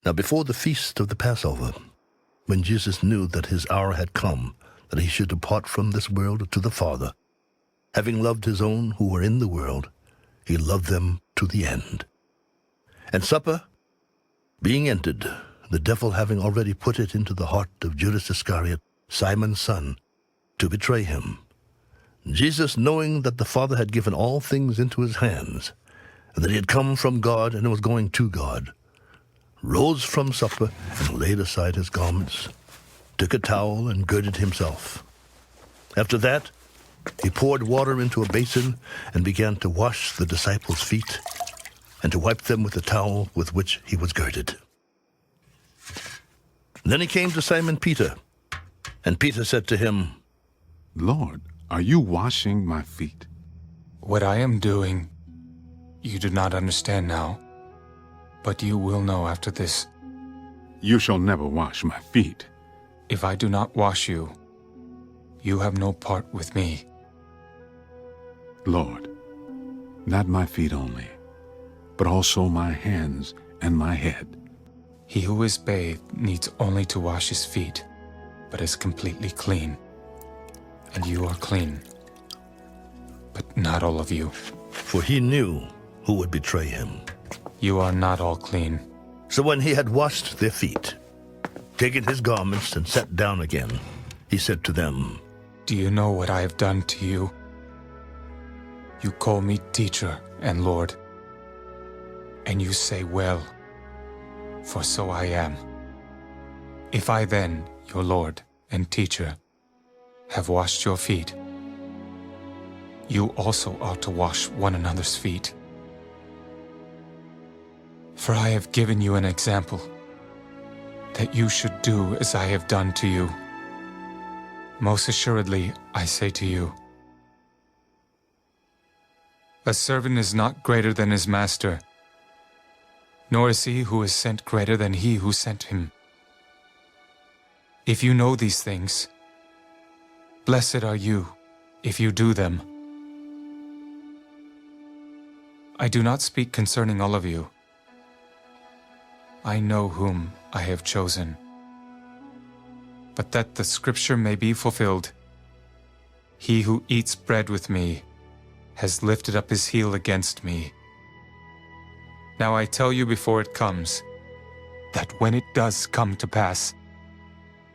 Now before the feast of the Passover, when Jesus knew that his hour had come, that he should depart from this world to the Father, having loved his own who were in the world, he loved them to the end. And supper being ended, the devil having already put it into the heart of Judas Iscariot, Simon's son, to betray him, Jesus, knowing that the Father had given all things into his hands, and that he had come from God and was going to God, rose from supper and laid aside his garments, took a towel and girded himself. After that, he poured water into a basin and began to wash the disciples' feet and to wipe them with the towel with which he was girded. Then he came to Simon Peter, and Peter said to him, Lord, are you washing my feet? What I am doing, you do not understand now, but you will know after this. You shall never wash my feet. If I do not wash you, you have no part with me. Lord, not my feet only, but also my hands and my head. He who is bathed needs only to wash his feet, but is completely clean. And you are clean, but not all of you. for he knew who would betray him. You are not all clean. So when he had washed their feet, taken his garments and sat down again, he said to them, Do you know what I have done to you? You call me teacher and Lord, and you say, well, for so I am. If I then, your Lord and teacher, have washed your feet, you also ought to wash one another's feet. For I have given you an example, that you should do as I have done to you. Most assuredly, I say to you, a servant is not greater than his master, nor is he who is sent greater than he who sent him. If you know these things, blessed are you if you do them. I do not speak concerning all of you. I know whom I have chosen. But that the scripture may be fulfilled, he who eats bread with me has lifted up his heel against me. Now I tell you before it comes, that when it does come to pass,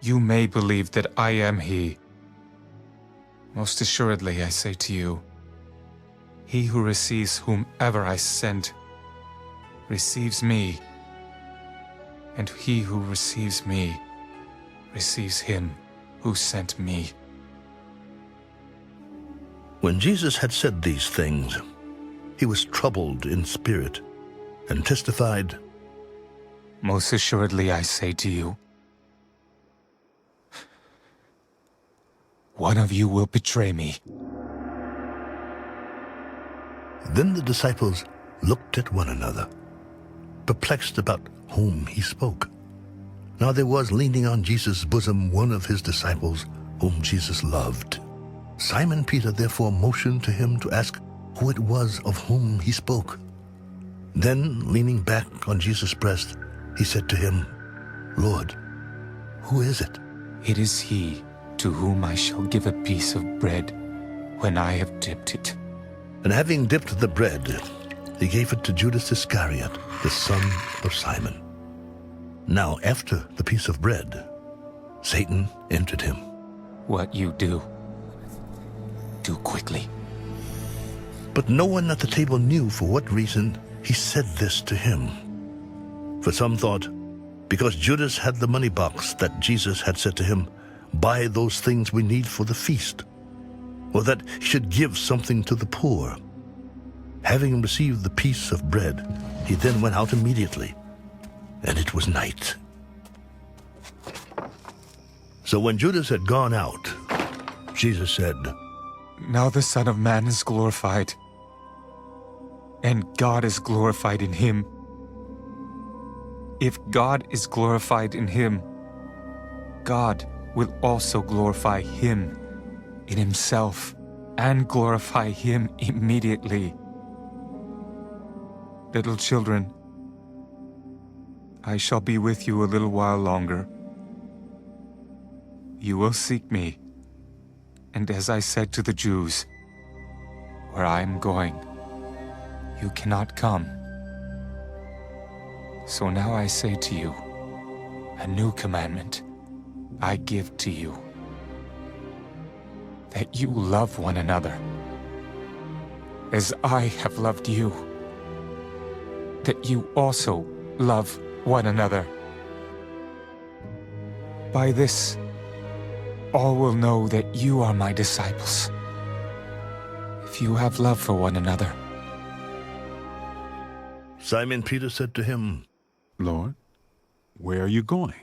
you may believe that I am he. Most assuredly I say to you, he who receives whomever I send receives me, and he who receives me receives him who sent me. When Jesus had said these things, he was troubled in spirit and testified, Most assuredly I say to you, one of you will betray me. Then the disciples looked at one another, perplexed about whom he spoke. Now there was leaning on Jesus' bosom one of his disciples, whom Jesus loved. Simon Peter therefore motioned to him to ask who it was of whom he spoke. Then, leaning back on Jesus' breast, he said to him, Lord, who is it? It is he to whom I shall give a piece of bread when I have dipped it. And having dipped the bread, he gave it to Judas Iscariot, the son of Simon. Now after the piece of bread, Satan entered him. What you do quickly. But no one at the table knew for what reason he said this to him. For some thought, because Judas had the money box that Jesus had said to him, buy those things we need for the feast, or that he should give something to the poor. Having received the piece of bread, he then went out immediately, and it was night. So when Judas had gone out, Jesus said, Now the Son of Man is glorified, and God is glorified in him. If God is glorified in him, God will also glorify him in himself and glorify him immediately. Little children, I shall be with you a little while longer. You will seek me, and as I said to the Jews, where I am going, you cannot come. So now I say to you, a new commandment I give to you, that you love one another, as I have loved you, that you also love one another. By this, all will know that you are my disciples, if you have love for one another. Simon Peter said to him, Lord, where are you going?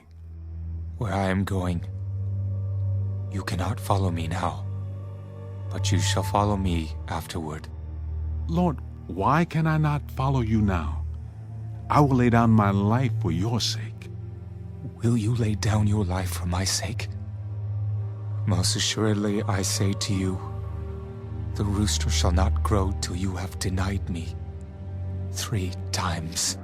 Where I am going, you cannot follow me now, but you shall follow me afterward. Lord, why can I not follow you now? I will lay down my life for your sake. Will you lay down your life for my sake? Most assuredly, I say to you, the rooster shall not crow till you have denied me 3 times.